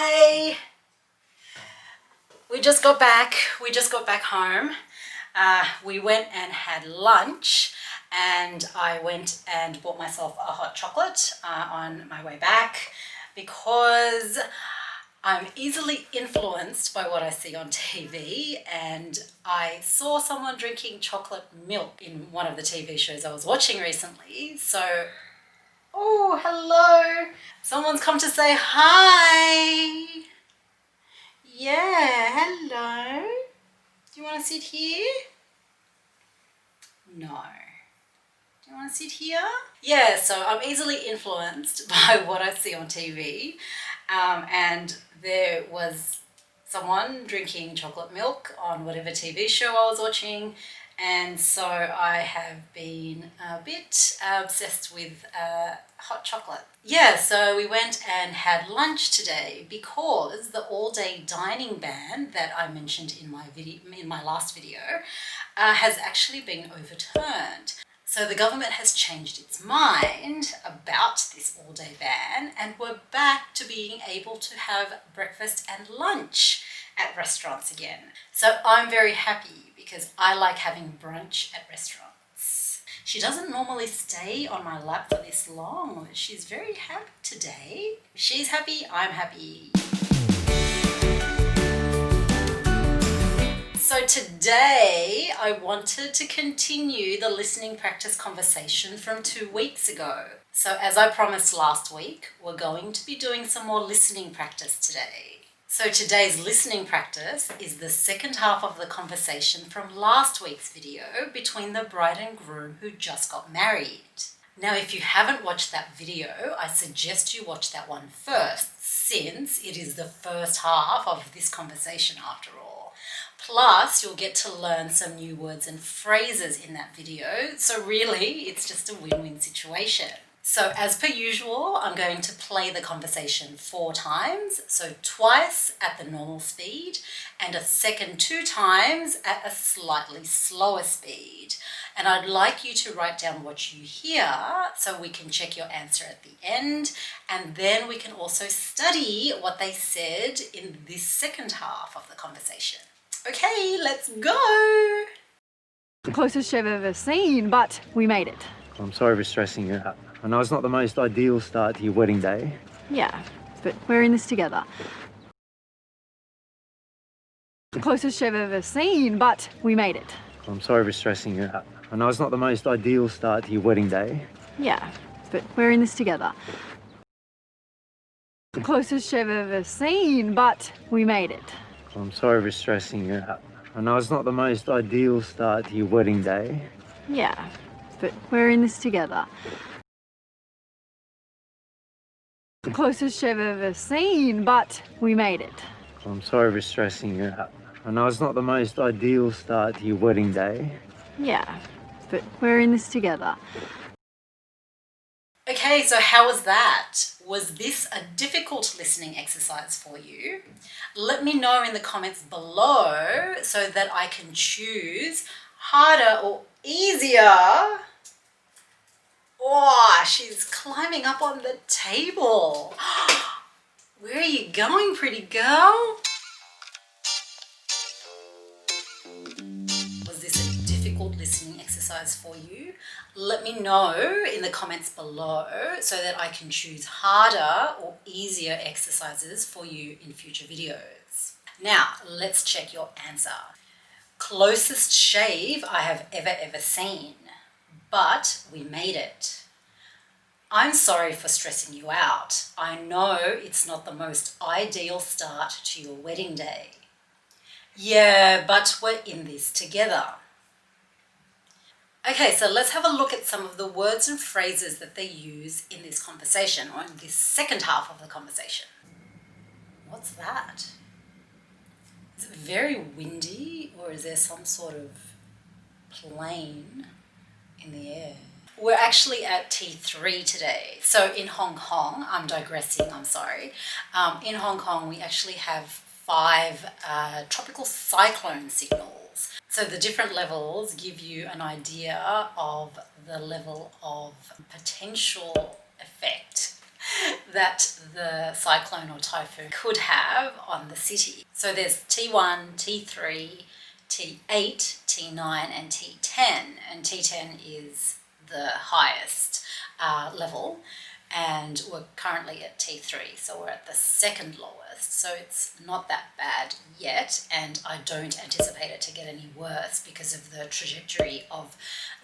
Hi. We just got back. Home. We went and had lunch, and I went and bought myself a hot chocolate on my way back because I'm easily influenced by what I see on TV, and I saw someone drinking chocolate milk in one of the TV shows I was watching recently. So, oh, hello. Someone's come to say hi. Yeah, hello. Do you want to sit here? No. Do you want to sit here? Yeah, so I'm easily influenced by what I see on TV. And there was someone drinking chocolate milk on whatever TV show I was watching. And so I have been a bit obsessed with hot chocolate. Yeah, so we went and had lunch today because the all-day dining ban that I mentioned in my last video has actually been overturned. So the government has changed its mind about this all-day ban, and we're back to being able to have breakfast and lunch at restaurants again. So I'm very happy because I like having brunch at restaurants. She doesn't normally stay on my lap for this long. She's very happy today. She's happy, I'm happy. So today I wanted to continue the listening practice conversation from 2 weeks ago. So as I promised last week, we're going to be doing some more listening practice today. So today's listening practice is the second half of the conversation from last week's video between the bride and groom who just got married. Now, if you haven't watched that video, I suggest you watch that one first, since it is the first half of this conversation after all. Plus, you'll get to learn some new words and phrases in that video. So really, it's just a win-win situation. So as per usual, I'm going to play the conversation 4 times. So twice at the normal speed and a second 2 times at a slightly slower speed. And I'd like you to write down what you hear so we can check your answer at the end. And then we can also study what they said in this second half of the conversation. Okay, let's go. The closest I've ever seen, but we made it. I'm sorry for stressing you out. I know it's not the most ideal start to your wedding day. Yeah, but we're in this together. The closest I've ever seen, but we made it. I'm sorry for stressing you out. I know it's not the most ideal start to your wedding day. Yeah, but we're in this together. The closest I've ever seen, but we made it. I'm sorry for stressing you out. I know it's not the most ideal start to your wedding day. Yeah, but we're in this together. The closest I've ever seen, but we made it. I'm sorry for stressing you out. I know it's not the most ideal start to your wedding day. Yeah, but we're in this together. Okay, so how was that? Was this a difficult listening exercise for you? Let me know in the comments below so that I can choose harder or easier. Oh, she's climbing up on the table. Where are you going, pretty girl? Was this a difficult listening exercise for you? Let me know in the comments below so that I can choose harder or easier exercises for you in future videos. Now, let's check your answer. Closest shave I have ever seen, but we made it. I'm sorry for stressing you out. I know it's not the most ideal start to your wedding day. Yeah, but we're in this together. Okay, so let's have a look at some of the words and phrases that they use in this conversation, or in this second half of the conversation. What's that? Is it very windy, or is there some sort of plane in the air? We're actually at T3 today. So in Hong Kong, I'm digressing, I'm sorry. In Hong Kong, we actually have 5 tropical cyclone signals. So the different levels give you an idea of the level of potential effect. that the cyclone or typhoon could have on the city. So there's T1, T3, T8, T9 and T10, and T10 is the highest level, and we're currently at T3, so we're at the second lowest, so it's not that bad yet, and I don't anticipate it to get any worse because of the trajectory of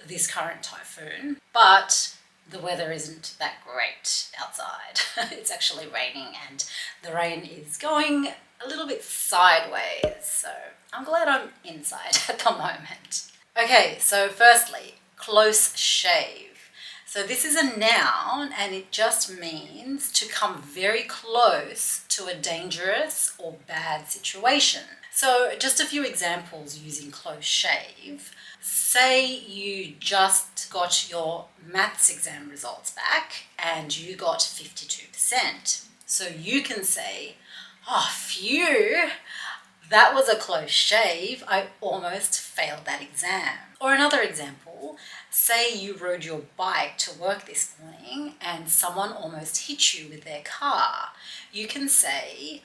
this current typhoon. But the weather isn't that great outside. It's actually raining, and the rain is going a little bit sideways, so I'm glad I'm inside at the moment. Okay, so firstly, close shave. So this is a noun, and it just means to come very close to a dangerous or bad situation. So just a few examples using close shave. Say you just got your maths exam results back and you got 52%. So you can say, oh, phew, that was a close shave. I almost failed that exam. Or another example, say you rode your bike to work this morning and someone almost hit you with their car. You can say,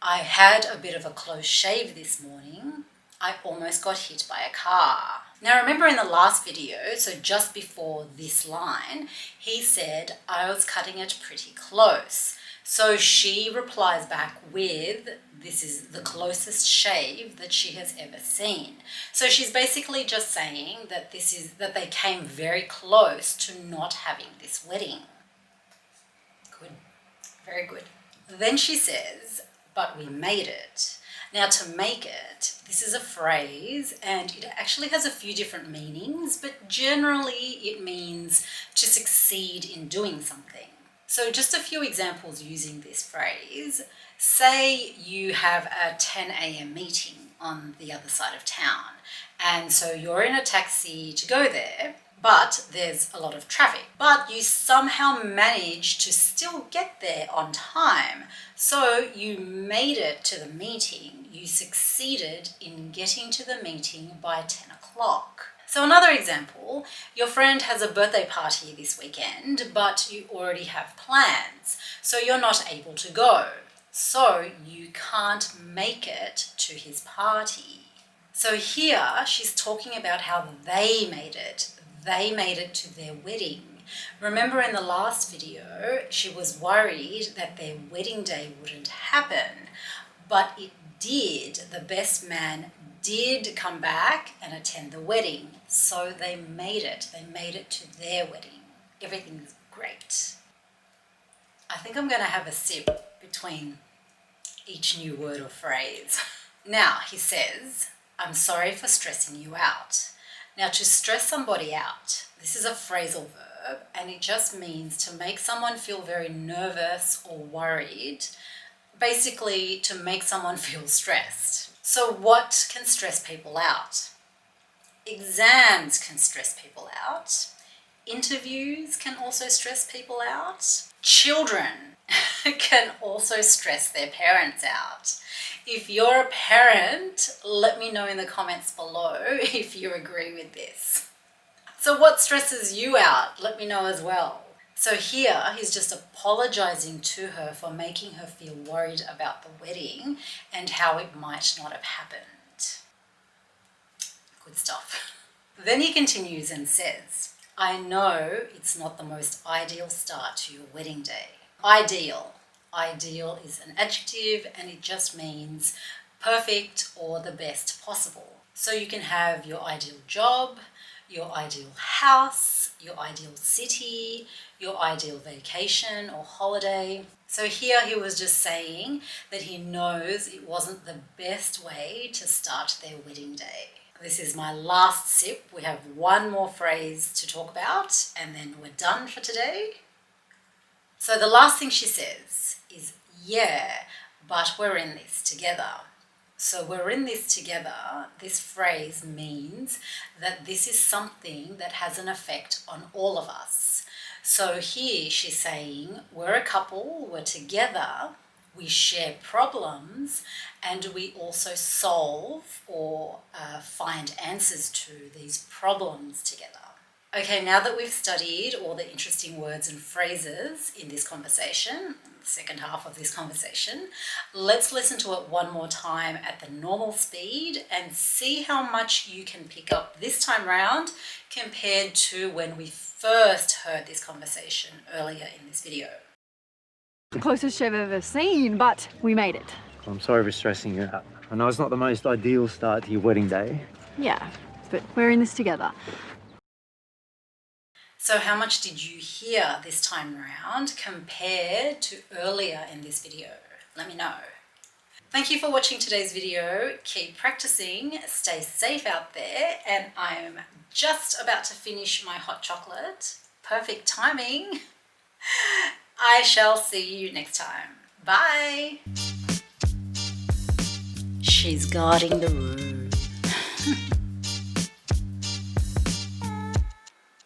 I had a bit of a close shave this morning. I almost got hit by a car. Now remember in the last video, so just before this line, he said, I was cutting it pretty close. So she replies back with, this is the closest shave that she has ever seen. So she's basically just saying that that they came very close to not having this wedding. Good, very good. Then she says, but we made it. Now to make it, this is a phrase and it actually has a few different meanings, but generally it means to succeed in doing something. So just a few examples using this phrase. Say you have a 10 a.m. meeting on the other side of town, and so you're in a taxi to go there, but there's a lot of traffic. But you somehow managed to still get there on time. So you made it to the meeting. You succeeded in getting to the meeting by 10 o'clock. So another example, your friend has a birthday party this weekend, but you already have plans, so you're not able to go. So you can't make it to his party. So here she's talking about how they made it. They made it to their wedding. Remember in the last video, she was worried that their wedding day wouldn't happen, but it did. The best man did come back and attend the wedding. So they made it. They made it to their wedding. Everything's great. I think I'm going to have a sip between each new word or phrase. Now, he says, I'm sorry for stressing you out. Now, to stress somebody out, this is a phrasal verb, and it just means to make someone feel very nervous or worried, basically to make someone feel stressed. So what can stress people out? Exams can stress people out. Interviews can also stress people out. Children can also stress their parents out. If you're a parent, let me know in the comments below if you agree with this. So what stresses you out? Let me know as well. So here he's just apologizing to her for making her feel worried about the wedding and how it might not have happened. Good stuff. Then he continues and says, I know it's not the most ideal start to your wedding day. Ideal. Ideal is an adjective and it just means perfect or the best possible. So you can have your ideal job, your ideal house, your ideal city, your ideal vacation or holiday. So here he was just saying that he knows it wasn't the best way to start their wedding day. This is my last sip. We have one more phrase to talk about and then we're done for today. So the last thing she says is, yeah, but we're in this together. So we're in this together. This phrase means that this is something that has an effect on all of us. So here she's saying we're a couple, we're together, we share problems, and we also solve or find answers to these problems together. Okay, now that we've studied all the interesting words and phrases in this conversation, the second half of this conversation, let's listen to it one more time at the normal speed and see how much you can pick up this time round compared to when we first heard this conversation earlier in this video. The closest Chev ever seen, but we made it. I'm sorry for stressing you out. I know it's not the most ideal start to your wedding day. Yeah, but we're in this together. So how much did you hear this time round compared to earlier in this video? Let me know. Thank you for watching today's video. Keep practicing, stay safe out there, and I'm just about to finish my hot chocolate. Perfect timing. I shall see you next time. Bye. She's guarding the room.